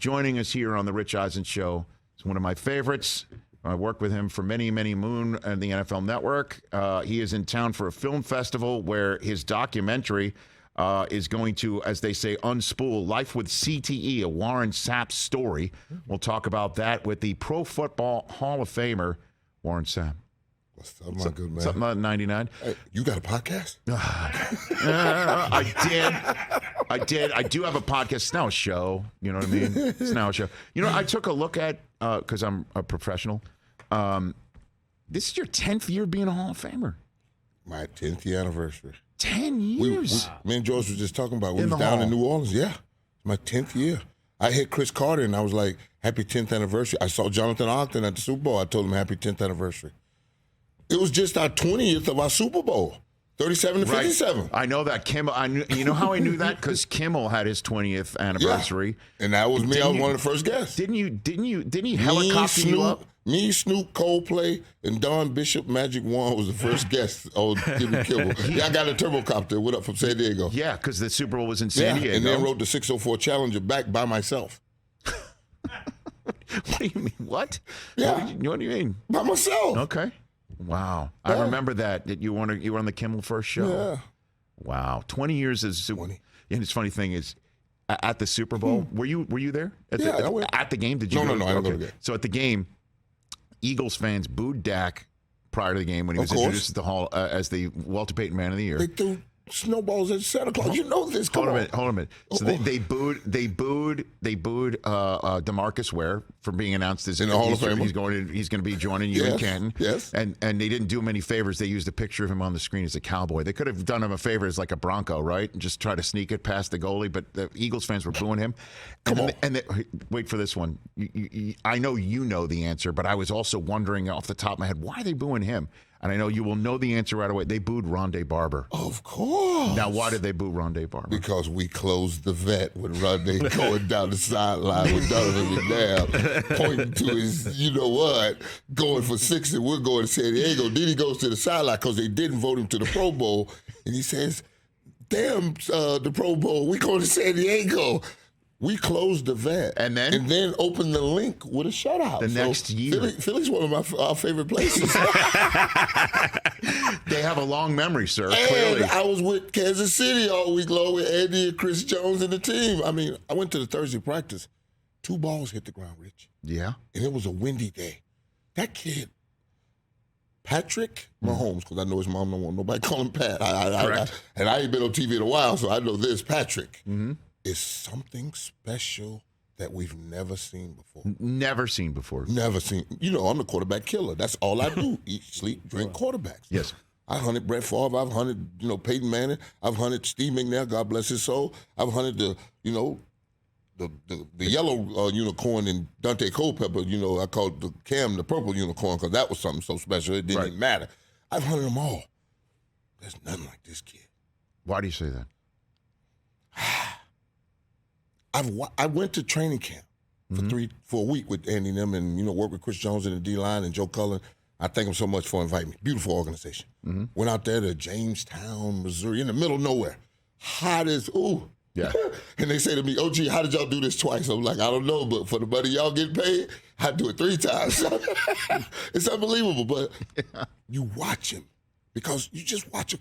joining us here on the Rich Eisen Show. He's one of my favorites. I worked with him for many, many moons on the NFL Network. He is in town for a film festival where his documentary is going to, as they say, unspool Life with CTE, a Warren Sapp story. We'll talk about that with the Pro Football Hall of Famer, Warren Sapp. What's up, my good man? Something about 99. Hey, you got a podcast? I did. I do have a podcast. It's now a show. You know what I mean? It's now a show. You know, I took a look at, because I'm a professional, this is your 10th year being a Hall of Famer. My 10th year anniversary. 10 years. Me and George was just talking about we was down in New Orleans. Yeah, it's my 10th year. I hit Chris Carter and I was like, happy 10th anniversary. I saw Jonathan Ogden at the Super Bowl. I told him happy 10th anniversary. It was just our 20th of our Super Bowl, 37 to 57. I know that. Kimmel, you know how I knew that? Because Kimmel had his 20th anniversary. Yeah. And that was me. I was one of the first guests. Didn't he helicopter you up? Me, Snoop, Coldplay, and Don Bishop, Magic One was the first guest on Jimmy Kimmel. Yeah, I got a turbocopter. What up from San Diego? Yeah, because the Super Bowl was in San Diego. And then rode the 604 Challenger back by myself. What do you mean? What? Yeah. What do you mean? By myself. Okay. Wow. Yeah. I remember that you were on the Kimmel first show. Yeah. Wow. 20 years as Super Bowl. And it's funny thing is, at the Super Bowl, were you there? At the game? Did you? No, I didn't go to the game. So at the game, Eagles fans booed Dak prior to the game when he was introduced to the Hall as the Walter Payton Man of the Year. They threw snowballs at Santa Claus. You know this. Hold on a minute. So they booed DeMarcus Ware for being announced as in the Hall of Fame. He's going to be joining you in Canton. Yes. And they didn't do him any favors. They used a picture of him on the screen as a cowboy. They could have done him a favor as like a Bronco, right? And just try to sneak it past the goalie. But the Eagles fans were booing him. Wait for this one. I know you know the answer, but I was also wondering off the top of my head, why are they booing him? And I know you will know the answer right away. They booed Rondé Barber. Of course. Now, why did they boo Rondé Barber? Because we closed the vet with Rondé going down the sideline with Donovan McNabb pointing to his, you know what, going for 6 and we're going to San Diego. Then he goes to the sideline because they didn't vote him to the Pro Bowl. And he says, damn, the Pro Bowl, we going to San Diego. We closed the vet and then opened the link with a shutout. The next year. Philly's one of our favorite places. They have a long memory, sir, and clearly. I was with Kansas City all week long with Andy and Chris Jones and the team. I mean, I went to the Thursday practice. 2 balls hit the ground, Rich. Yeah. And it was a windy day. That kid, Patrick Mahomes, because I know his mom don't want nobody call him Pat. I ain't been on TV in a while, so I know this. Patrick. Mm-hmm. Is something special that we've never seen before. Never seen before. Never seen. You know, I'm the quarterback killer. That's all I do. Eat, sleep, drink quarterbacks. Yes. I hunted Brett Favre. I've hunted, Peyton Manning. I've hunted Steve McNair, God bless his soul. I've hunted the yellow unicorn in Dante Culpepper. I called the Cam the purple unicorn because that was something so special. It didn't even matter. I've hunted them all. There's nothing like this kid. Why do you say that? I went to training camp for a week with Andy and them and, worked with Chris Jones in the D-line and Joe Cullen. I thank them so much for inviting me. Beautiful organization. Mm-hmm. Went out there to Jamestown, Missouri, in the middle of nowhere. Hot as, ooh. Yeah. And they say to me, OG, how did y'all do this twice? I'm like, I don't know, but for the money y'all getting paid, I do it 3 times. It's unbelievable, but you watch him because you just watch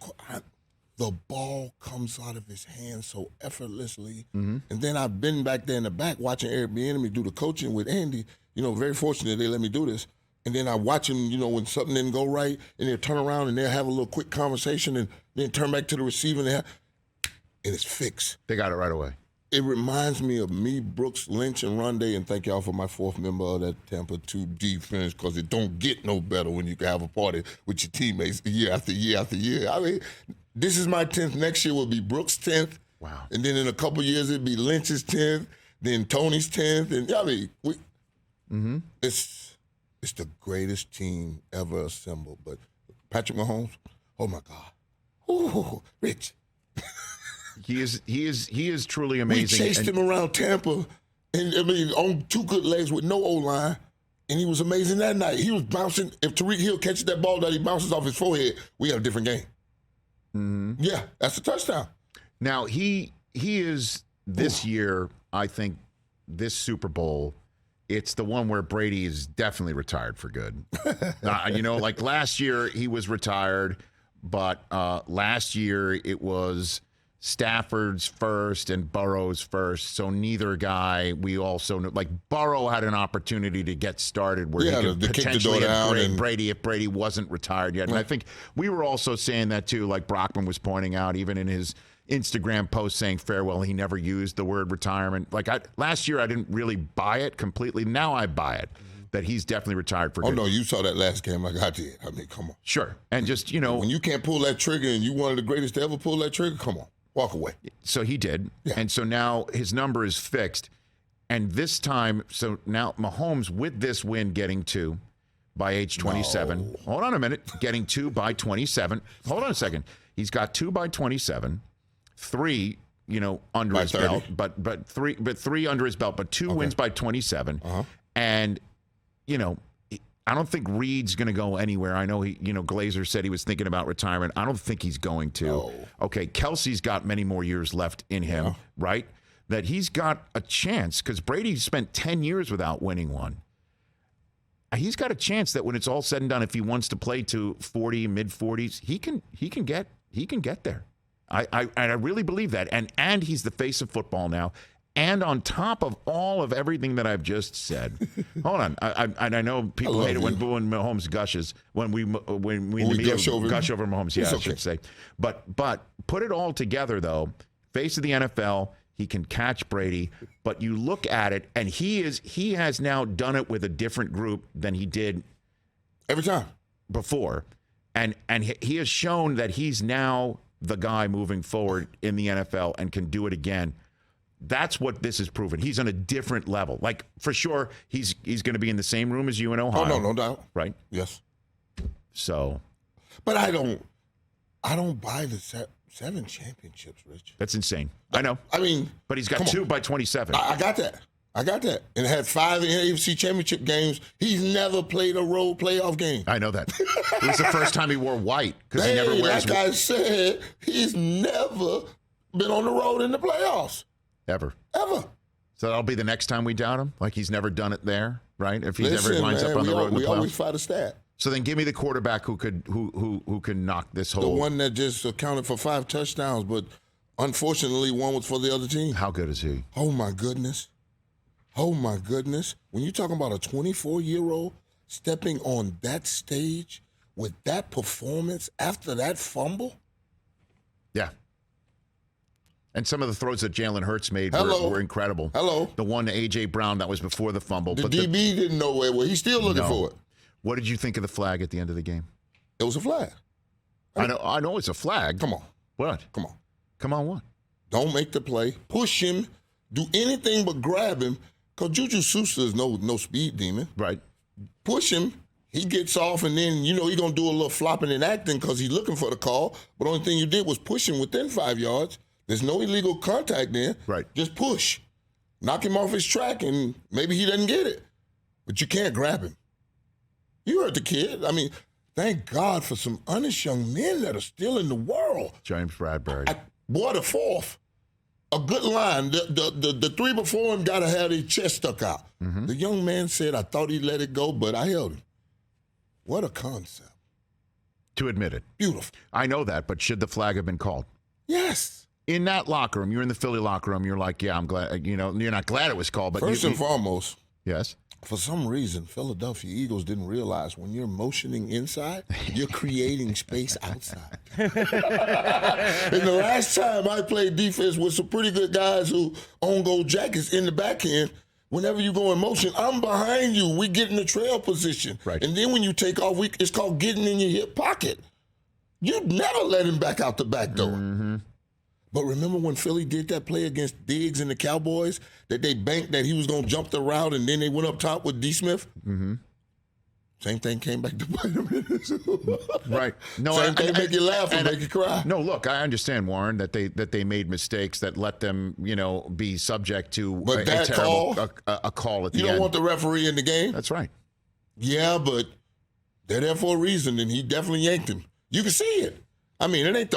the ball comes out of his hands so effortlessly. Mm-hmm. And then I've been back there in the back watching Eric Bieniemy do the coaching with Andy. Very fortunate they let me do this. And then I watch him, when something didn't go right, and they'll turn around and they'll have a little quick conversation and then turn back to the receiver and it's fixed. They got it right away. It reminds me of me, Brooks, Lynch, and Rondé, and thank y'all for my 4th member of that Tampa 2 defense because it don't get no better when you can have a party with your teammates year after year after year. I mean, this is my 10th. Next year will be Brooks' 10th. Wow. And then in a couple years, it'll be Lynch's 10th, then Tony's 10th. And it's the greatest team ever assembled. But Patrick Mahomes, oh my God. Ooh, Rich. He is truly amazing. We chased him around Tampa, and on 2 good legs with no O-line, and he was amazing that night. He was bouncing. If Tariq Hill catches that ball that he bounces off his forehead, we have a different game. Mm-hmm. Yeah, that's a touchdown. Now he is this year, I think, this Super Bowl, it's the one where Brady is definitely retired for good. Like last year he was retired, but last year it was Stafford's first and Burrow's first. So neither guy, we also know, like Burrow had an opportunity to get started where he could potentially have Brady if Brady wasn't retired yet. And I think we were also saying that too, like Brockman was pointing out, even in his Instagram post saying farewell, he never used the word retirement. Like last year, I didn't really buy it completely. Now I buy it that he's definitely retired for good. Oh, no, you saw that last game like I did. I mean, come on. Sure. And just, when you can't pull that trigger and you one of the greatest to ever pull that trigger, come on, walk away. So he did. Yeah. And so now his number is fixed. And this time, so now Mahomes with this win getting 2 by age 27. No. Hold on a minute. Getting 2 by 27. Hold on a second. He's got 2 by 27. 3, under by his 30. belt, but three under his belt, but 2 wins by 27. And, I don't think Reed's going to go anywhere. I know Glazer said he was thinking about retirement. I don't think he's going to. No. Okay, Kelsey's got many more years left in him, right? That he's got a chance because Brady spent 10 years without winning one. He's got a chance that when it's all said and done, if he wants to play to 40, mid-40s, he can get there. I really believe that. And he's the face of football now. And on top of all of everything that I've just said, hold on. I know people hate it when Mahomes gushes, when we gush over Mahomes. Yeah, I should say. But put it all together, though. Face of the NFL, he can catch Brady. But you look at it, and he has now done it with a different group than he did every time before. And he has shown that he's now the guy moving forward in the NFL and can do it again. That's what this has proven. He's on a different level. Like, for sure, he's going to be in the same room as you in Ohio. Oh, no doubt. Right? Yes. So. But I don't buy the 7 championships, Rich. That's insane. I know. I mean. But he's got 2 by 27. I got that. And had 5 AFC championship games. He's never played a road playoff game. I know that. It was the first time he wore white because he never wears white. Like I said, he's never been on the road in the playoffs. Ever. So that'll be the next time we doubt him? Like he's never done it there, right? If he never winds up on the road in the playoffs. We always fight a stat. So then give me the quarterback who can knock this whole. The one that just accounted for 5 touchdowns, but unfortunately one was for the other team. How good is he? Oh, my goodness. When you're talking about a 24-year-old stepping on that stage with that performance after that fumble. Yeah. And some of the throws that Jalen Hurts made were incredible. The one to A.J. Brown, that was before the fumble. The DB didn't know where it was. He's still looking for it. What did you think of the flag at the end of the game? It was a flag. I know it's a flag. Come on. What? Come on what? Don't make the play. Push him. Do anything but grab him. Because JuJu Smith-Schuster is no speed demon. Right. Push him. He gets off, and then, he's going to do a little flopping and acting because he's looking for the call. But the only thing you did was push him within 5 yards. There's no illegal contact there. Right. Just push. Knock him off his track, and maybe he doesn't get it. But you can't grab him. You heard the kid. I mean, thank God for some honest young men that are still in the world. James Bradberry. Boy, the 4th. A good line. The 3 before him got to have their chest stuck out. Mm-hmm. The young man said, I thought he'd let it go, but I held him. What a concept. To admit it. Beautiful. I know that, but should the flag have been called? Yes. In that locker room, you're in the Philly locker room, you're like, yeah, I'm glad, you're not glad it was called. But First and foremost. Yes. For some reason, Philadelphia Eagles didn't realize when you're motioning inside, you're creating space outside. And the last time I played defense with some pretty good guys who own gold jackets in the back end, whenever you go in motion, I'm behind you. We get in the trail position. Right. And then when you take off, it's called getting in your hip pocket. You'd never let him back out the back door. Mm-hmm. But remember when Philly did that play against Diggs and the Cowboys, that they banked that he was going to jump the route, and then they went up top with D. Smith? Mm-hmm. Same thing came back to bite him. Right. No, Same thing make you laugh and make you cry. No, look, I understand, Warren, that they made mistakes that let them, be subject to a terrible call at the end. You don't want the referee in the game? That's right. Yeah, but they're there for a reason, and he definitely yanked him. You can see it. I mean, it ain't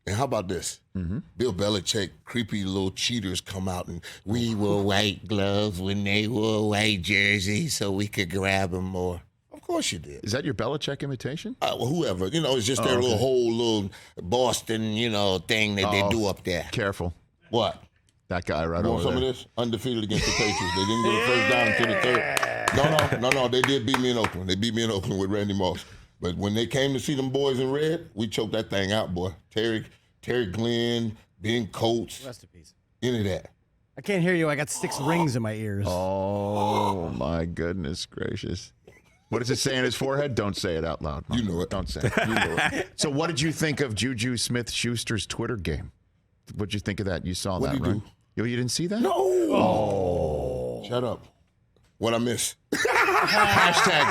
And how about this? Mm-hmm. Bill Belichick, creepy little cheaters come out and we wore white gloves when they wore white jerseys so we could grab them more. Of course you did. Is that your Belichick imitation? Well, whoever. It's just their little Boston, thing that they do up there. Careful. What? That guy right You over want some there. of this? Undefeated against the Patriots. They didn't get a first down until the third. No. They did beat me in Oakland. They beat me in Oakland with Randy Moss. But when they came to see them boys in red, we choked that thing out, boy. Terry Glenn, Ben Coates. Rest in peace. Any of that. I can't hear you. I got 6 rings in my ears. Oh, my goodness gracious. What does it say on his forehead? Don't say it out loud. You know it. Don't say it. You know it. So what did you think of JuJu Smith-Schuster's Twitter game? What did you think of that? You saw What'd that, he right? do? You didn't see that? No. Oh. Shut up. What I miss? Hashtag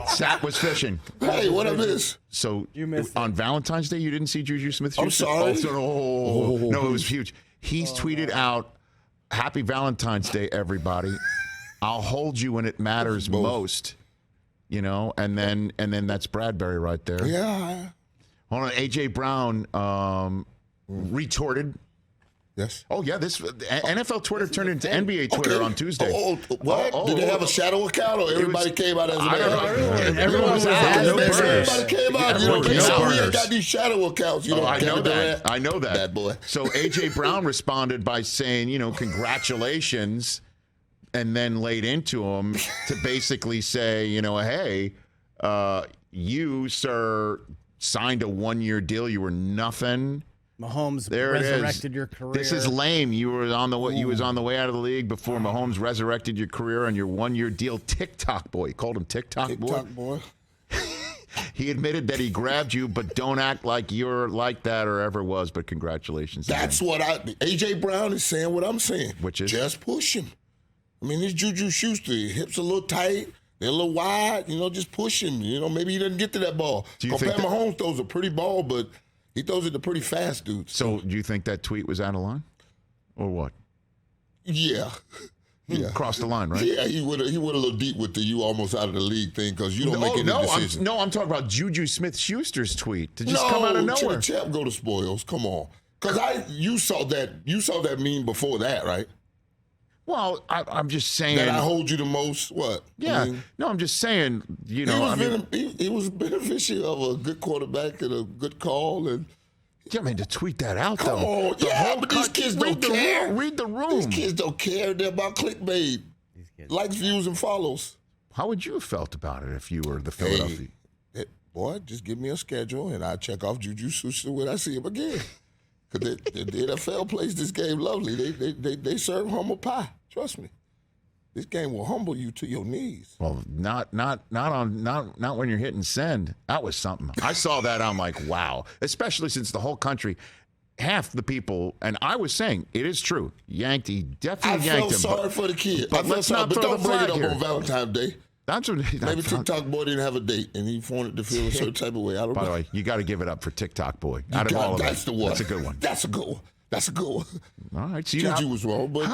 Sapp was fishing. Hey, what I miss? So You missed on Valentine's Day, you didn't see JuJu Smith-Schuster? I'm sorry. No, it was huge. He's tweeted out, "Happy Valentine's Day, everybody. I'll hold you when it matters most." And then that's Bradberry right there. Yeah. Hold on, AJ Brown retorted. Yes. Oh yeah, this NFL Twitter turned into NBA Twitter on Tuesday. What? Did they have a shadow account or everybody came out as an I don't know. Everyone was out. No Burners. everybody came out. Everyone came out. We ain't got these shadow accounts. I know Kevin that. Durant. I know that. Bad boy. So AJ Brown responded by saying, congratulations, and then laid into him to basically say, hey, you, sir, signed a 1-year deal. You were nothing. Mahomes There it is. resurrected your career. This is lame. You was on the way out of the league before Mahomes resurrected your career on your 1-year deal. TikTok boy. He called him TikTok boy. TikTok boy. He admitted that he grabbed you, but don't act like you're like that or ever was. But congratulations. That's again. what AJ Brown is saying what I'm saying. Which is? Just push him. I mean, this JuJu Schuster, hips a little tight, they're a little wide, just push him. Maybe he doesn't get to that ball. Pat Mahomes throws a pretty ball, but he throws it to pretty fast dudes. So do you think that tweet was out of line? Or what? Yeah. Yeah. Crossed the line, right? Yeah, he went a little deep with the "you almost out of the league" thing because you don't make any decisions. I'm talking about JuJu Smith-Schuster's tweet to just come out of nowhere. Champ go to spoils. Come on, because you saw that meme before that, right? Well, I'm just saying that I hold you the most. What? Yeah. I'm just saying. He was beneficial of a good quarterback and a good call and. Yeah, to tweet that out, Come though. on. But these kids don't care. Read the room. These kids don't care. They're about clickbait. Likes, views, and follows. How would you have felt about it if you were the Philadelphia? Boy, just give me a schedule, and I check off JuJu Smith-Schuster when I see him again. Because the NFL plays this game lovely. They serve humble pie. Trust me. This game will humble you to your knees. Well, not when you're hitting send. That was something. I saw that. I'm like, wow. Especially since the whole country, half the people, and I was saying it is true. He definitely yanked him. I felt sorry for the kid. But let's not throw don't the bring flag it up here. on Valentine's Day. That's what. Maybe TikTok boy didn't have a date, and he wanted to feel a certain type of way. I don't know. By the way, you got to give it up for TikTok boy. Out of all of that's it, the one. That's a good one. That's a good one. That's a good one. All right, so JuJu was wrong, but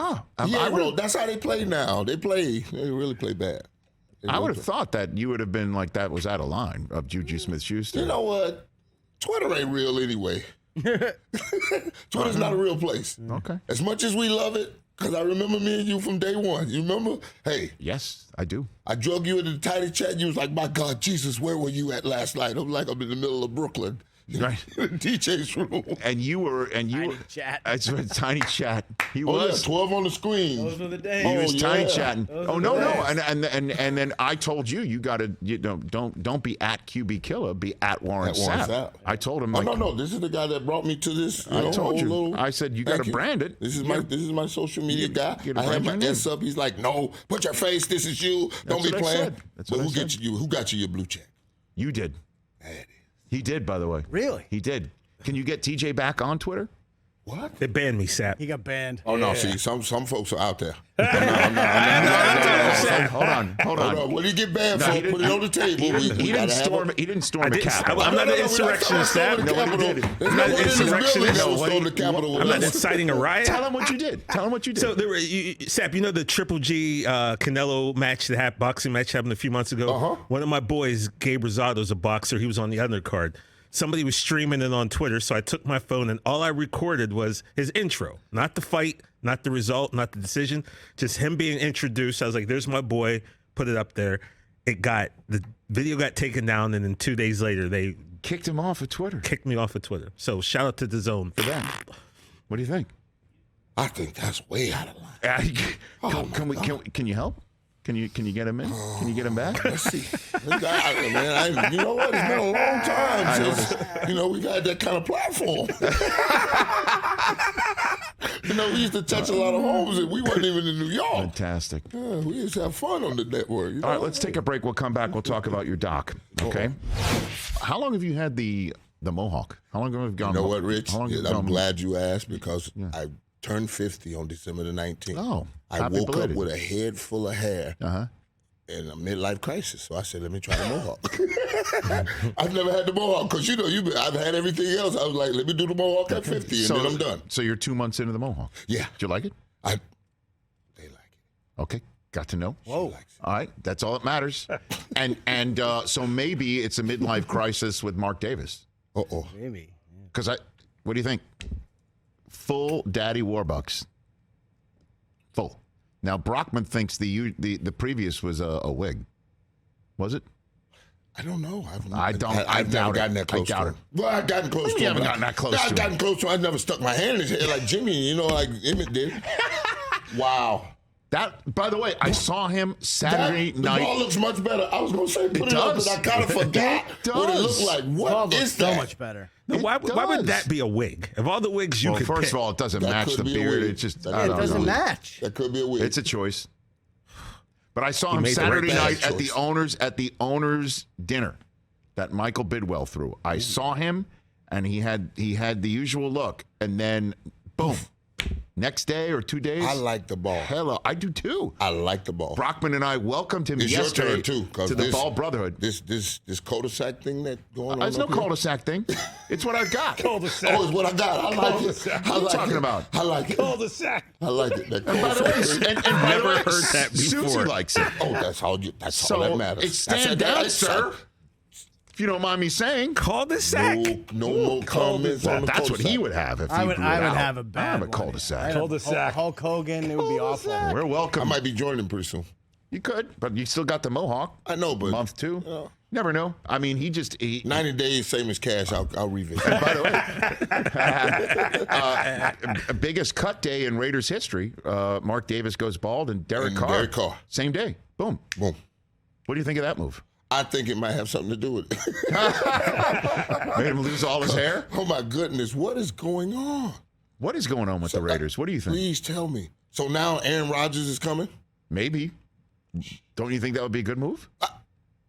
that's how they play now. They really play bad. I would have thought that you would have been like that was out of line of JuJu Smith-Schuster. You know what? Twitter ain't real anyway. Twitter's not a real place. Okay. As much as we love it, because I remember me and you from day one. You remember? Hey. Yes, I do. I drug you into the tiny chat. You was like, my God, Jesus, where were you at last night? I'm like, I'm in the middle of Brooklyn. Right. DJ's room. And you were chat. That's a tiny chat. He Oh, was yeah, 12 on the screen. Those were the days. He was tiny yeah. chatting. Oh no. And then I told you got to don't be at QB Killer, be at Warren Sapp. I told him. No. This is the guy that brought me to this. I told you. I said you got to brand it. This is my social media guy. I have my S up. He's like, no, put your face. This is you. Don't be playing. But who got you your blue check? You did. He did, by the way. Really? He did. Can you get TJ back on Twitter? What? They banned me, Sapp. He got banned. Oh, no. See, some folks are out there. Hold on. What did he get banned for? Put it on the table. He didn't storm the Capitol. I'm not an insurrectionist, Sapp. I'm not an insurrectionist. I'm not inciting a riot. Tell him what you did. So, Sapp, you know the Triple G Canelo match, boxing match happened a few months ago? Uh-huh. One of my boys, Gabe Rosado's a boxer. He was on the undercard. somebody was streaming it on Twitter, so I took my phone and all I recorded was his intro, not the fight, not the result, not the decision, just him being introduced. I was like, "There's my boy." Put it up there. The video got taken down, and then 2 days later they Kicked him off of Twitter. kicked me off of Twitter. So shout out to DAZN for that. What do you think? I think that's way out of line. Can you help? Can you get him in? Can you get him back? Let's see. Man, you know what? It's been a long time since we got that kind of platform. We used to touch a lot of homes, and we wasn't even in New York. Fantastic. Yeah, we used to have fun on the network. All right, let's take a break. We'll come back. We'll talk about your doc. Okay. How long have you had the mohawk? How long have you gone? You know what, Rich? How long have you I'm gone- glad you asked because I turned 50 on December the 19th. Oh, I happy woke belated. up with a head full of hair and a midlife crisis. So I said, let me try the mohawk. I've never had the mohawk because, I've had everything else. I was like, let me do the mohawk at 50 and then I'm done. So you're 2 months into the mohawk. Yeah. Did you like it? They like it. Okay. Got to know. Whoa. She likes it. All right. That's all that matters. and so maybe it's a midlife crisis with Mark Davis. Uh-oh. Maybe. Because what do you think? Full daddy Warbucks. Full. Now Brockman thinks the previous was a wig. Was it? I don't know. I I've doubt never gotten it. that close I doubt to it. him. Well, I've gotten close to him. You haven't gotten that close to I've him. gotten close to him. I never stuck my hand in his head like Jimmy, like Emmett did. Wow. That, by the way, I saw him Saturday The night. ball looks much better. I was going to say put it up, does. but I kind of forgot It what it does. looked like. Ball What looks is so that? much better. Now, why would does. that be a wig? Of all the wigs you Well, could first pick, of all, it doesn't That match could the be a beard. wig. It just That I It don't doesn't know. match. That could be a wig. It's a choice. But I saw You him made the right Saturday bad night at choice. the owners dinner that Michael Bidwell threw. I saw him and he had the usual look, and then boom. Next day or 2 days. I like the ball. Hello, I do too. I like the ball. Brockman and I welcomed him It's your yesterday turn, too, 'cause to the this- Ball Brotherhood. This cul-de-sac thing that going on. There's no up here? cul-de-sac thing. It's what I've got. Oh, it's what I got. I like it. Cul-de-sac. I What are you like talking it. about? I like it. cul-de-sac. I like it. That By the way, cul-de-sac. and by the Never way, heard that Susie before. likes it. Oh, that's all that So matters. it's stand down, sir. If you don't mind me saying. Cul-de-sac. No more comments on the That's what he cul-de-sac. would have if he I would grew it out. have a bad I have a one. cul-de-sac. I'd have Hulk Hogan, it would be awful. We're I welcome. might be joining pretty soon. You could, but you still got the mohawk. I know, but Month two. Yeah. Never know. I mean, he 90 days, same as cash. I'll revisit. By the way, biggest cut day in Raiders history. Mark Davis goes bald, and Derek Carr. Same day. Boom. Boom. What do you think of that move? I think it might have something to do with it. Made him lose all his hair? Oh my goodness, what is going on? What is going on with the Raiders? What do you think? Please tell me. So now Aaron Rodgers is coming? Maybe. Don't you think that would be a good move?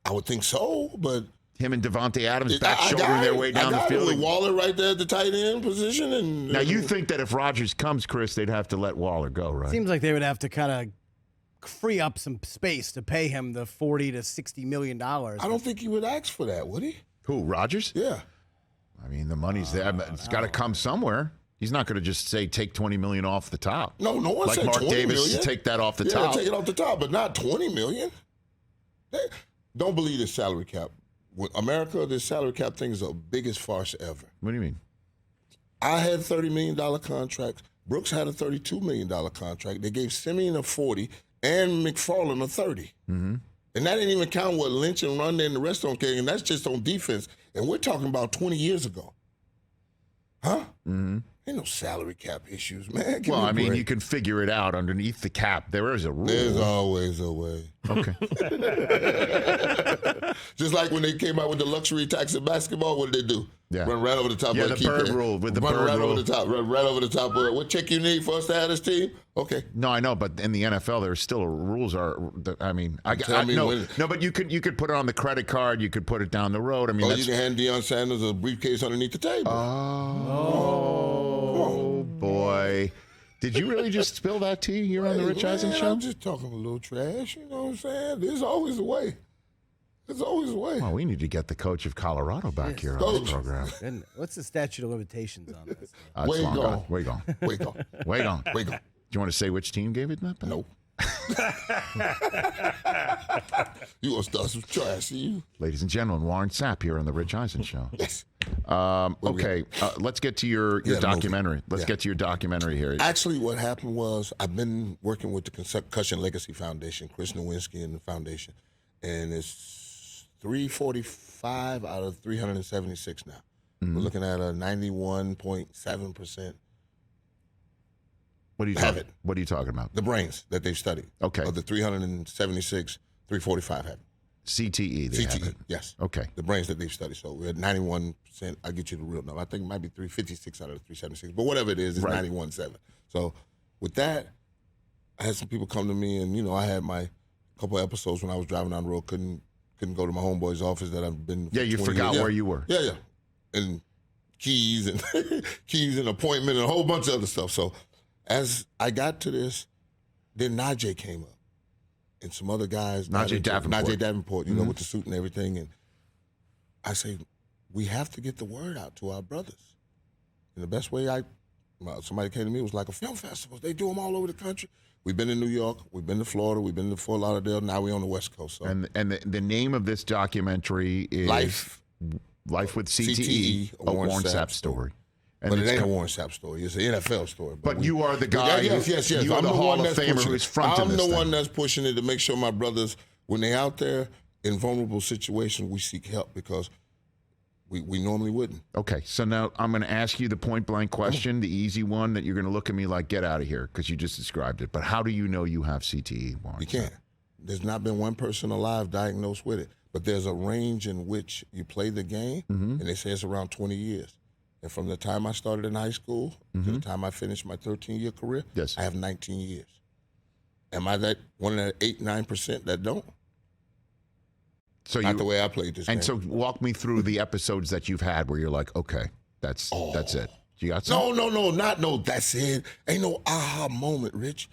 I would think so, but Him and Devontae Adams back I shouldering got their it. way I down the got it field. with Waller right there at the tight end position. And Now, you think that if Rodgers comes, Chris, they'd have to let Waller go, right? Seems like they would have to kind of free up some space to pay him the $40 to $60 million. I don't think he would ask for that, would he? Who, Rodgers? Yeah. I mean, the money's there, but it's got to come somewhere. He's not going to just say take $20 million off the top. No one like said Mark 20 Davis million. to take that off the Yeah, top. take it off the top, but not $20 million. Don't believe this salary cap. With America, this salary cap thing is the biggest farce ever. What do you mean? I had $30 million contracts. Brooks had a $32 million contract. They gave Simeon a $40 and McFarland a $30. Mm-hmm. And that didn't even count what Lynch and Rondé and the rest don't care, and that's just on defense. And we're talking about 20 years ago. Huh? Mm-hmm. Ain't no salary cap issues, man. Give Well, me a I mean, break. you can figure it out underneath the cap. There is a rule. There's always a way. Okay. Just like when they came out with the luxury tax in basketball, what did they do? Yeah. Run right over the top Yeah, of the the bird keypad. rule, with the Run bird right rule. over the top. Run right over the top. What check you need for us to have this team? Okay. No, I know, but in the NFL, there's still rules. I mean, Tell me when- no, but you could put it on the credit card. You could put it down the road. I mean, Oh, that's you can hand Deion Sanders a briefcase underneath the table. oh boy. Did you really just spill that tea here on the Rich Eisen Man, Show? I'm just talking a little trash. You know what I'm saying? There's always a way. There's always a way. Well, we need to get the coach of Colorado back here on the Coach. program. Goodness. What's the statute of limitations on this? It's Way long gone. gone. Way gone. Wait on. Way gone. Wait on. Do you want to say which team gave it that back? No. You gonna start some trash, see you? Ladies and gentlemen, Warren Sapp here on the Rich Eisen Show. Yes. Okay, let's get to your documentary. Let's get to your documentary here. Actually, what happened was I've been working with the Concussion Legacy Foundation, Chris Nowinski and the foundation, and it's 345 out of 376 now. We're looking at a 91.7%. What are you talking about? The brains that they've studied. Okay. Of the 376, 345 have it. CTE. They have it. Yes. Okay. The brains that they've studied. So we're at 91%. I'll get you the real number. I think it might be 356 out of the 376. But whatever it is, it's 91.7. So with that, I had some people come to me, and, I had my couple episodes when I was driving down the road, couldn't go to my homeboy's office that I've been for you 20 forgot years. where you were. Yeah. And keys and appointment and a whole bunch of other stuff. So as I got to this, then Najee came up. And some other guys. Najee Davenport, with the suit and everything. And I say, we have to get the word out to our brothers. And the best way somebody came to me, was like a film festival. They do them all over the country. We've been in New York. We've been to Florida. We've been to Fort Lauderdale. Now we're on the West Coast. So. And the name of this documentary is Life with CTE, a Warren Sapp story. And but it ain't a Warren Sapp story. It's an NFL story. But you are the guy. Yes. You are the Hall of Famer who's fronting this thing. I'm the one that's pushing it to make sure my brothers, when they're out there in vulnerable situations, we seek help, because we normally wouldn't. Okay, so now I'm going to ask you the point-blank question, the easy one that you're going to look at me like, get out of here, because you just described it. But how do you know you have CTE, Warren? You can't. There's not been one person alive diagnosed with it. But there's a range in which you play the game, and they say it's around 20 years. And from the time I started in high school to the time I finished my 13-year career, I have 19 years. Am I that one of that 8-9% that don't? So not the way I played this game. And so walk me through the episodes that you've had where you're like, okay, that's it. You got some? No, that's it. Ain't no aha moment, Rich.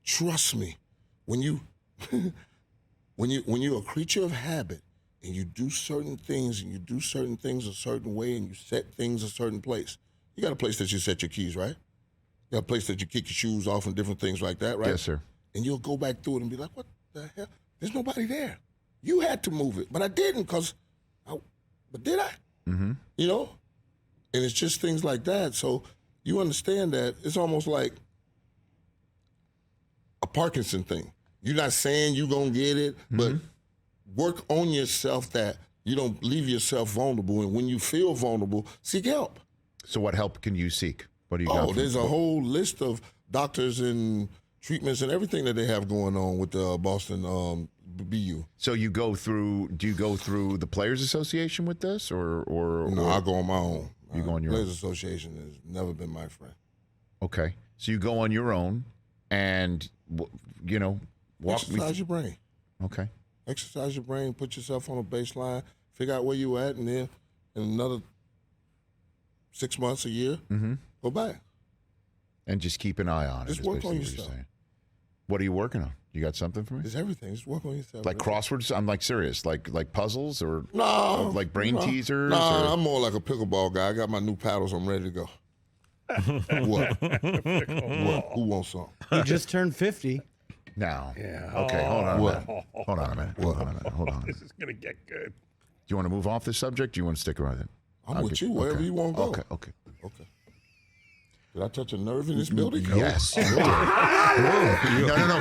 Trust me. When you're a creature of habit, and you do certain things, and you do certain things a certain way, and you set things a certain place. You got a place that you set your keys, right? You got a place that you kick your shoes off and different things like that, right? Yes, sir. And you'll go back through it and be like, what the hell? There's nobody there. You had to move it, but I didn't, but did I? And it's just things like that. So you understand that it's almost like a Parkinson thing. You're not saying you're going to get it, but work on yourself that you don't leave yourself vulnerable. And when you feel vulnerable, seek help. So what help can you seek? What do you got? There's a whole list of doctors and treatments and everything that they have going on with the Boston BU. So do you go through the Players Association with this, or No, I go on my own. You go on your own. Players Association has never been my friend. Okay. So you go on your own and, exercise your brain. Okay. Exercise your brain, put yourself on a baseline, figure out where you at, and then in another 6 months, a year, go back. And just keep an eye on it. Just work on yourself. What are you working on? You got something for me? It's everything. Just work on yourself. Like crosswords? I'm like serious. Like puzzles or like brain teasers? No, I'm more like a pickleball guy. I got my new paddles. I'm ready to go. What? Who wants some? You just turned 50. Now. Yeah. Okay, hold on a minute. Hold on. This is going to get good. Do you want to move off this subject? Do you want to stick around it? I'm with you wherever you want to go. Okay. Did I touch a nerve in this building? Yes. No.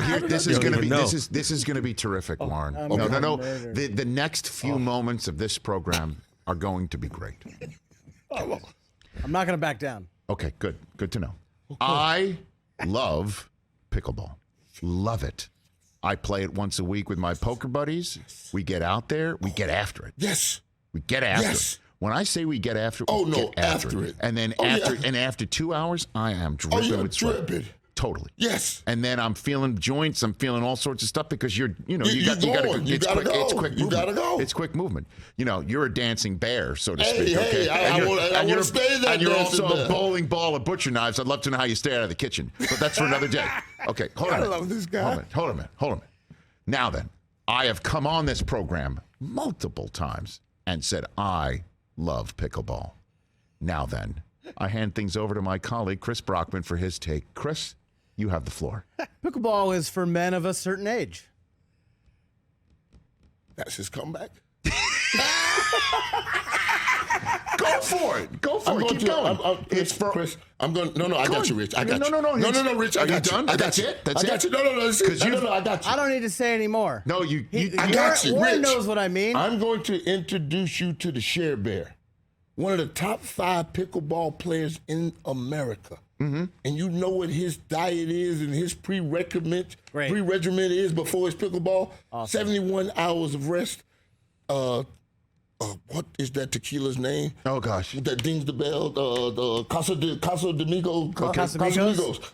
Here, this is going to be this is going to be terrific, Warren. No. The next few moments of this program are going to be great. I'm not going to back down. Okay, good. Good to know. Okay. I love pickleball. Love it. I play it once a week with my poker buddies. We get out there. We get after it. Yes. We get after it. When I say we get after it, get after it. And then after 2 hours, I am dripping with sweat. Totally. Yes. And then I'm feeling joints. I'm feeling all sorts of stuff because you gotta go. It's quick movement. You gotta go. It's quick movement. You're a dancing bear, so to speak. Hey, I want to stay that. And you're also a bowling ball of butcher knives. I'd love to know how you stay out of the kitchen, but that's for another day. Okay, hold on. I love this guy. Hold on a minute. Now then, I have come on this program multiple times and said I love pickleball. Now then, I hand things over to my colleague Chris Brockman for his take. Chris, you have the floor. Pickleball is for men of a certain age. That's his comeback. Go for it. Go for it. Keep going. It's for Chris. I'm going. No. I got you, Rich. I got you. No, Rich. Are you done? That's it. I got you. No. I got you. I don't need to say anymore. No, I got you, Warren Rich. knows what I mean. I'm going to introduce you to the Share Bear, one of the top 5 pickleball players in America. Mm-hmm. And you know what his diet is and his pre-regimen is before his pickleball. Awesome. 71 hours of rest. What is that tequila's name? Oh gosh, that dings the bell. The Casamigos.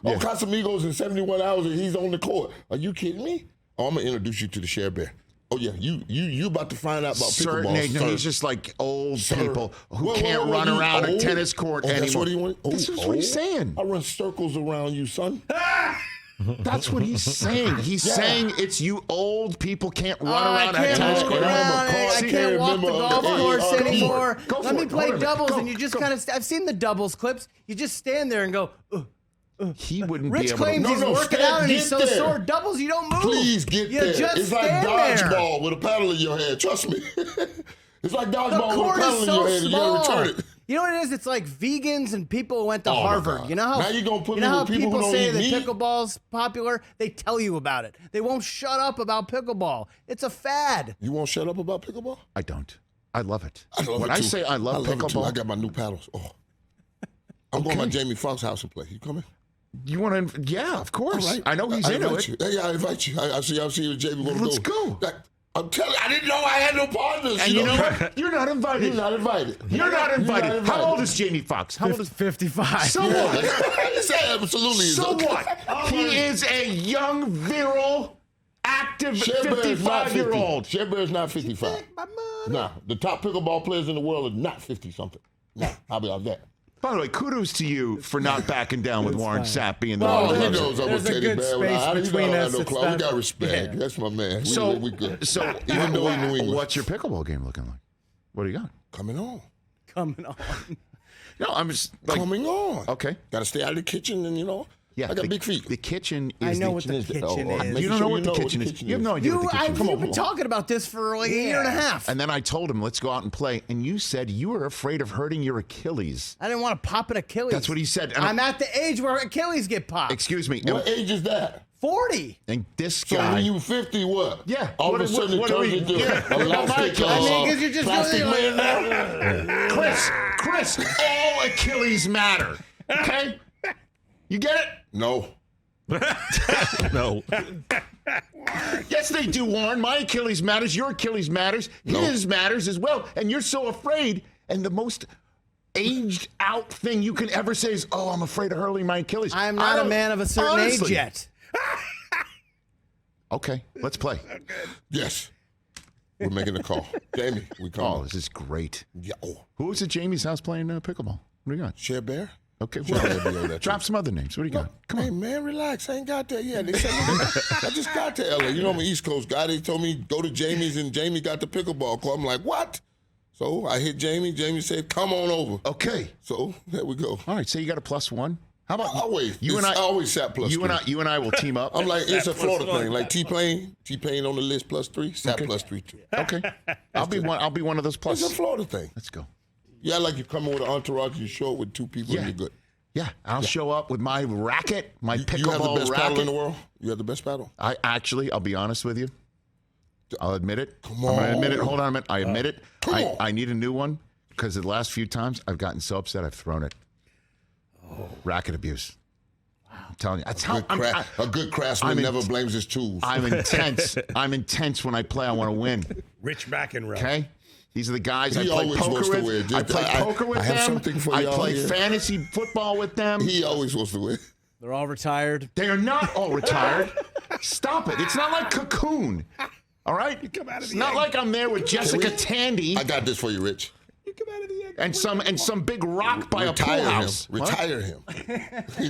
Yeah. Casamigos in 71 hours, and he's on the court. Are you kidding me? Oh, I'm gonna introduce you to the Share Bear. Oh yeah, you about to find out about certain pickleball. age. No, he's just like old people who can't run around a tennis court anymore. That's what he wants. This is what he's saying. I run circles around you, son. That's what he's saying. He's saying it's you old people can't run around a tennis court. I can't walk the golf course anymore. Let me play doubles, and you just kind of. I've seen the doubles clips. You just stand there and go. He wouldn't Rich be able claims to. he's working out and he's so sore. Doubles, you don't move. Please get there. Just it's like dodgeball with a paddle in your hand. Trust me. It's like dodgeball with a paddle in your hand. You gotta return it. You know what it is? It's like vegans and people who went to Harvard. You know how now you're gonna put you know how people who don't say eat that meat? pickleball's popular? They tell you about it. They won't shut up about pickleball. It's a fad. You won't shut up about pickleball? I don't. I love it. I love when it I too. say I love pickleball, I got my new paddles. Oh, I'm going to Jamie Foxx's house and play. You coming? You want to? Yeah, of course. Right. I know he's into it. Yeah, I invite you. I see you and Jamie. Let's go. I'm telling you, I didn't know I had no partners. And you know what? You're not invited. You're not invited. You're not invited. How old is Jamie Foxx? How old is 55? So what? Absolutely. So what? He is a young, virile, active 55-year-old. Share Bear's not 55. Nah, the top pickleball players in the world are not 50-something. Nah, how about that? By the way, kudos to you for not backing down with Warren Sapp being the Well, one. He there's knows I'm a a teddy good bear. space between us. We got respect. Yeah. That's my man. We good. So, Even though in New England. what's your pickleball game looking like? What do you got? Coming on. Coming on. No, I'm just like, Coming on. okay. Got to stay out of the kitchen and, I got big feet. The kitchen is I know what the kitchen is. You don't know what the kitchen is. You have no idea what the kitchen is. You've been talking about this for like a year and a half. And then I told him, let's go out and play. And you said you were afraid of hurting your Achilles. I didn't want to pop an Achilles. That's what he said. And I'm at the age where Achilles get popped. Excuse me. What age is that? 40. And this So guy. when you 50, what? Yeah. All of a sudden it turns into a elastic I mean, because you're just plastic really man now? Chris, all Achilles matter. Okay? You get it? No. No. Yes, they do, Warren. My Achilles matters. Your Achilles matters. His matters as well. And you're so afraid. And the most aged out thing you can ever say is, oh, I'm afraid of hurting my Achilles. I'm not a man of a certain age yet. Okay, let's play. Yes. We're making a call. Jamie, we call. Oh, this is great. Yeah. Oh. Who was at Jamie's house playing pickleball? What do you got? Share Bear? Okay, Share Bear be on that drop too. some other names. What do you got? Come Hey, on. man, relax. I ain't got there yet. They said I just got to LA. You know, I'm an East Coast guy. They told me go to Jamie's, and Jamie got the pickleball club. I'm like, what? So I hit Jamie. Jamie said, come on over. Okay. So there we go. All right, so you got a +1. How about Always. you and I? Always sat +3. You and I will team up. I'm like, it's a Florida thing. Like T-Pain on the list +3, sat +3 too. Okay. I'll be one of those plus. It's a Florida thing. Let's go. Yeah, like you come in with an entourage, you show up with 2 people, and you're good. Yeah, I'll show up with my racket, my pickleball You have the best racket. paddle in the world? You have the best paddle? I'll be honest with you. I'll admit it. Come I'm going to admit it. on. Hold on a minute. I admit it. Come on. I need a new one because the last few times I've gotten so upset I've thrown it. Racket abuse. I'm telling you. That's how A good craftsman never blames his tools. I'm intense. I'm intense when I play. I want to win. Rich McEnroe. Okay? These are the guys I He play always poker wants to with. win. I play poker with I have them. something for I y'all play here. fantasy football with them. He always wants to win. They're all retired. They are not all retired. Stop it. It's not like Cocoon. All right? come out of It's the not egg. like I'm there with Jessica Tandy. I got this for you, Rich. You come out of the and some big rock by a pool house. Retire him.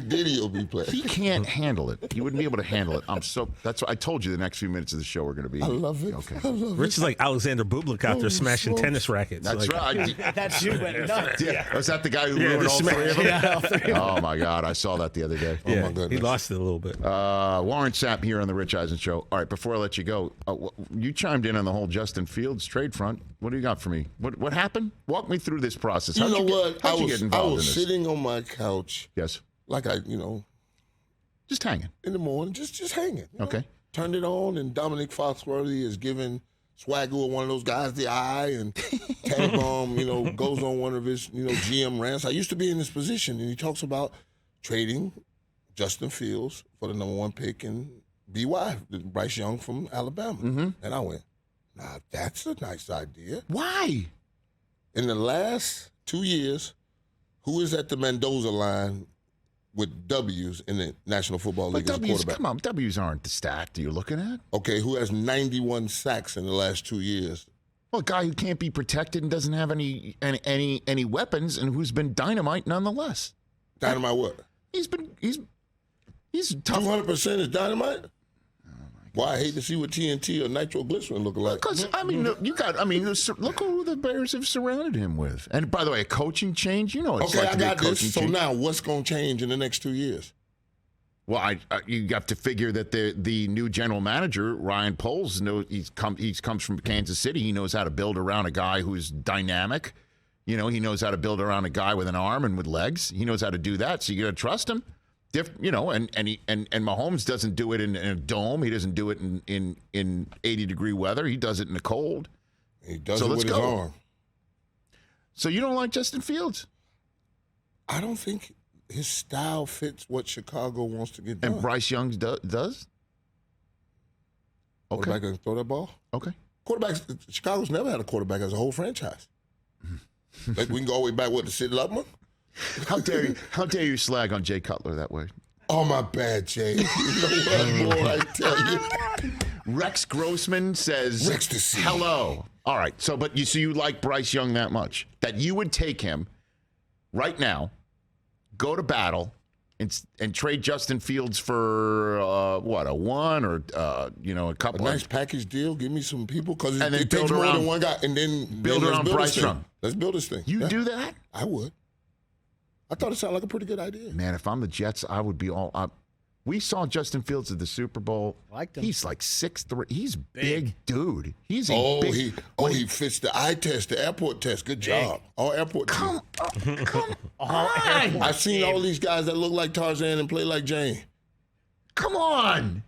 Diddy will be playing. He can't handle it. He wouldn't be able to handle it. That's what I told you. The next few minutes of the show are going to be. I love it. Okay. I love Rich is like Alexander Bublik out there smashing tennis rackets. That's like, right. That shit went nuts. Yeah. Was that the guy who Yeah, ruined the all three of them? Yeah, all three of them. Oh my God, I saw that the other day. Yeah, my goodness. he lost it a little bit. Warren Sapp here on the Rich Eisen Show. All right, before I let you go, you chimed in on the whole Justin Fields trade front. What do you got for me? What happened? Walk me through this process. You know what? I How'd you get involved in was this? sitting on my couch, Yes, like just hanging. in the morning, just hanging. you know? Okay. Turned it on, and Dominic Foxworthy is giving Swagoo, one of those guys, the eye, and Tannenbaum, goes on one of his, GM rants. I used to be in this position, and he talks about trading Justin Fields for the number 1 pick in BY, Bryce Young from Alabama. Mm-hmm. And I went, nah, that's a nice idea. Why? In the last 2 years, who is at the Mendoza line with W's in the National Football League But as a W's, quarterback? come on, W's aren't the stat you're looking at. Okay, who has 91 sacks in the last 2 years? Well, a guy who can't be protected and doesn't have any weapons, and who's been dynamite nonetheless. Dynamite what? He's tough. 200% is dynamite? Why I hate to see what TNT or nitroglycerin look like. Because look who the Bears have surrounded him with. And by the way, a coaching change. It's Okay, like I to be a got coaching this. So change. now, what's going to change in the next 2 years? Well, you have to figure that the new general manager, Ryan Poles, he comes from Kansas City. He knows how to build around a guy who's dynamic. He knows how to build around a guy with an arm and with legs. He knows how to do that. So you got to trust him. And Mahomes doesn't do it in a dome. He doesn't do it in 80-degree weather. He does it in the cold. He does So it let's with his go. arm. So you don't like Justin Fields? I don't think his style fits what Chicago wants to get done. And Bryce Young does? Okay. Quarterback can throw that ball. Okay. Quarterbacks, Chicago's never had a quarterback as a whole franchise. Like we can go all the way back to Sid Luckman. How dare you slag on Jay Cutler that way? Oh, my bad, Jay. You know what, boy, I tell you. Rex Grossman says, Ecstasy. hello. All right. So you like Bryce Young that much that you would take him right now, go to battle, and trade Justin Fields for a 1 or a couple. A nice package deal. Give me some people because And then it takes build more around- than one guy. And then build let's around build Bryce this thing. Young. Let's build this thing. You Yeah, do that? I would. I thought it sounded like a pretty good idea. Man, if I'm the Jets, I would be all up. We saw Justin Fields at the Super Bowl. Liked him. He's like 6'3". He's big dude. He's a Oh, big. he fits the eye test, the airport test. Good job. All airport Come teams. on. I've seen all these guys that look like Tarzan and play like Jane. Come on.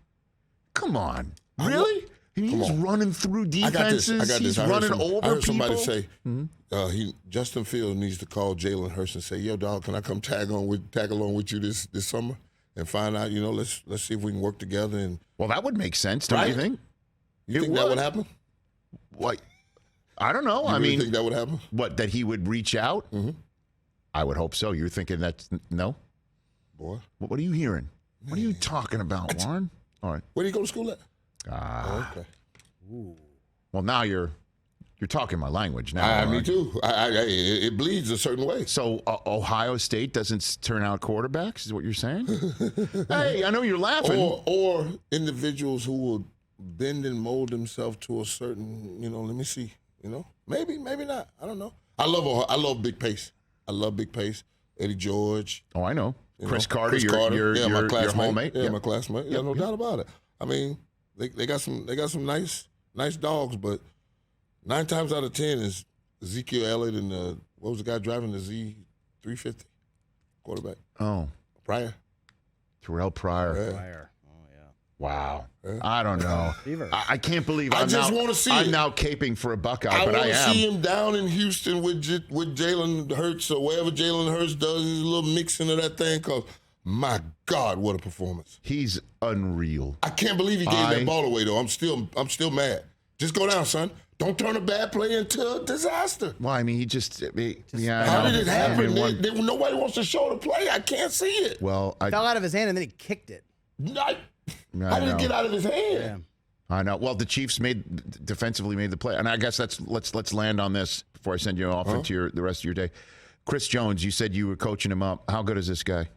Really? He's running through defenses. I got this. He's I heard running over I heard people. somebody say Justin Fields needs to call Jalen Hurts and say, "Yo, dog, can I come tag along with you this summer and find out? Let's see if we can work together." And Well, that would make sense, don't you Right? think? you think that would happen? What? I don't know. You I really mean, think that would happen? what, that he would reach out? Mm-hmm. I would hope so. You're thinking that's no? Boy, What are you hearing? What are you talking about, Warren? All right. where do you go to school at? Okay. Well, now you're talking my language now. Me Warren. too. It bleeds a certain way. So Ohio State doesn't turn out quarterbacks, is what you're saying? Hey, I know you're laughing. Or individuals who will bend and mold themselves to a certain, let me see, maybe not. I don't know. I love big pace. I love big pace. Eddie George. Oh, I know. Chris Carter, Chris Carter. your my classmate. homemate. Yeah, Yep. my classmate. Yeah, no doubt about it. I mean, they got some nice dogs, but 9 times out of 10 is Ezekiel Elliott and what was the guy driving the Z350 quarterback? Oh, Pryor. Terrell Pryor. Yeah. Fire. Oh, yeah. Wow. I don't know. Fever. I can't believe I I'm just now, wanna see I'm it. now caping for a Buckeye, I but I want to am. see him down in Houston with Jalen Hurts or wherever Jalen Hurts does his little mixing of that thing. Cause my God, what a performance! He's unreal. I can't believe he gave that ball away though. I'm still mad. Just go down, son. Don't turn a bad play into a disaster. Well, I mean, he just yeah. I How know. did it happen? I mean, Nobody wants to show the play. I can't see it. well, I Fell out of his hand and then he kicked it. How did it get out of his hand? Yeah. I know. Well, the Chiefs defensively made the play, and I guess let's land on this before I send you off into the rest of your day. Chris Jones, you said you were coaching him up. How good is this guy?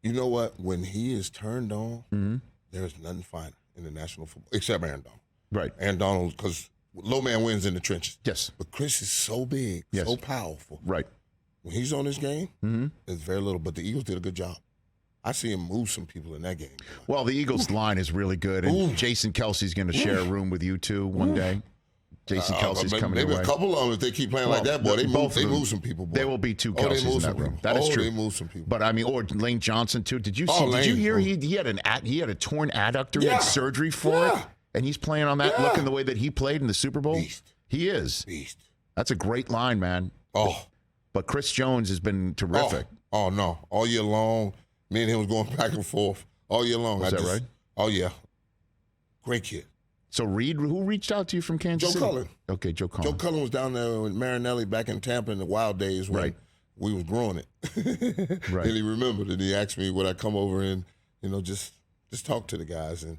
You know what? When he is turned on, there's nothing finer in the National Football except Aaron Donald. Right. Aaron Donald, because low man wins in the trenches. Yes. But Chris is so big, so powerful. Right. When he's on his game, there's very little. But the Eagles did a good job. I see him move some people in that game. Well, the Eagles' line is really good, and Jason Kelsey's going to share a room with you two one day. Jason Kelsey's coming maybe your way. a couple of them, if they keep playing like that, boy, they move some people. Boy. There will be two Kelseys in that room. That is true. They move some people. But I mean, or Lane Johnson too. Did you hear he had a torn adductor? He had surgery for it, and he's playing on that looking the way that he played in the Super Bowl. Beast. He is. Beast. That's a great line, man. But Chris Jones has been terrific. Oh no, all year long, me and him was going back and forth all year long. Is that right? Oh yeah, great kid. So who reached out to you from Kansas City? Joe Cullen. Okay, Joe Cullen. Joe Cullen was down there with Marinelli back in Tampa in the wild days when we was growing it. Right. And he remembered, and he asked me would I come over and just talk to the guys, and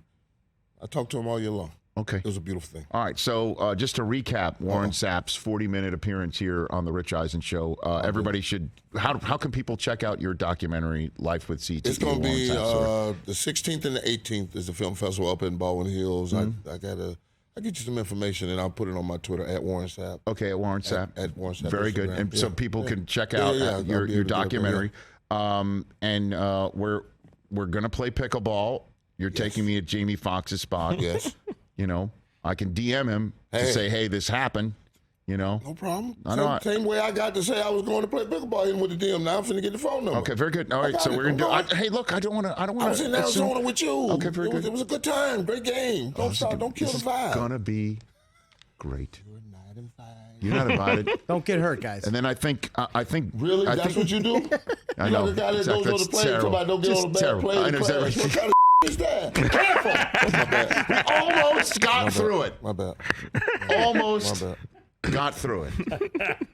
I talked to him all year long. Okay. It was a beautiful thing. All right, so just to recap, Warren Sapp's 40-minute appearance here on the Rich Eisen Show. Everybody should. How can people check out your documentary, Life with CTE? It's going to be the 16th and the 18th is the film festival up in Baldwin Hills. I'll get you some information, and I'll put it on my Twitter at Warren Sapp. Okay, at Warren Sapp. At Warren Sapp. Very good. And so people can check out your documentary. And we're going to play pickleball. You're taking me at Jamie Foxx's spot. Yes. I can DM him to say, hey, this happened. No problem. Same way I got to say I was going to play pickleball in with the DM. Now I'm finna get the phone number. Okay, very good. All right, so we're gonna do. Hey, look, I don't want to. I was in Arizona with you. Okay, very good. It was a good time, great game. Don't stop. Don't kill the vibe. It's gonna be great. You're not invited. You're not invited. Don't get hurt, guys. And then I think. Really, that's what you do. I know. The guy that goes on the plane and somebody don't get on the bad plane. I know exactly. What kind of is that? Careful. My bad. We almost got through it. My bad. Almost. My bad. Got through it.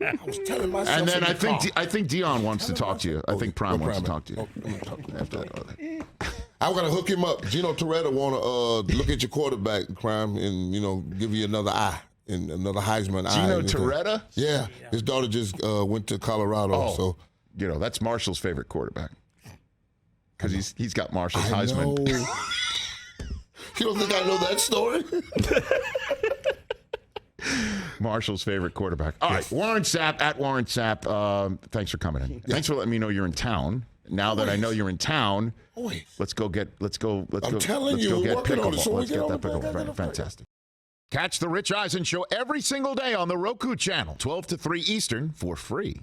I was telling myself. And then I think Deion wants to talk to you. I think Prime wants to talk to you. I'm gonna hook him up. Gino Toretta want to look at your quarterback, Crime, and give you another eye and another Heisman eye. Gino Toretta? Yeah, his daughter just went to Colorado. So that's Marshall's favorite quarterback because he's got Marshall's Heisman. You don't think I know that story? Marshall's favorite quarterback. All right, Warren Sapp at Warren Sapp. Thanks for coming in. Thanks for letting me know you're in town. Now that I know you're in town, let's go get pickleball. Let's get that pickleball. Fantastic. Catch the Rich Eisen Show every single day on the Roku channel, 12 to 3 Eastern for free.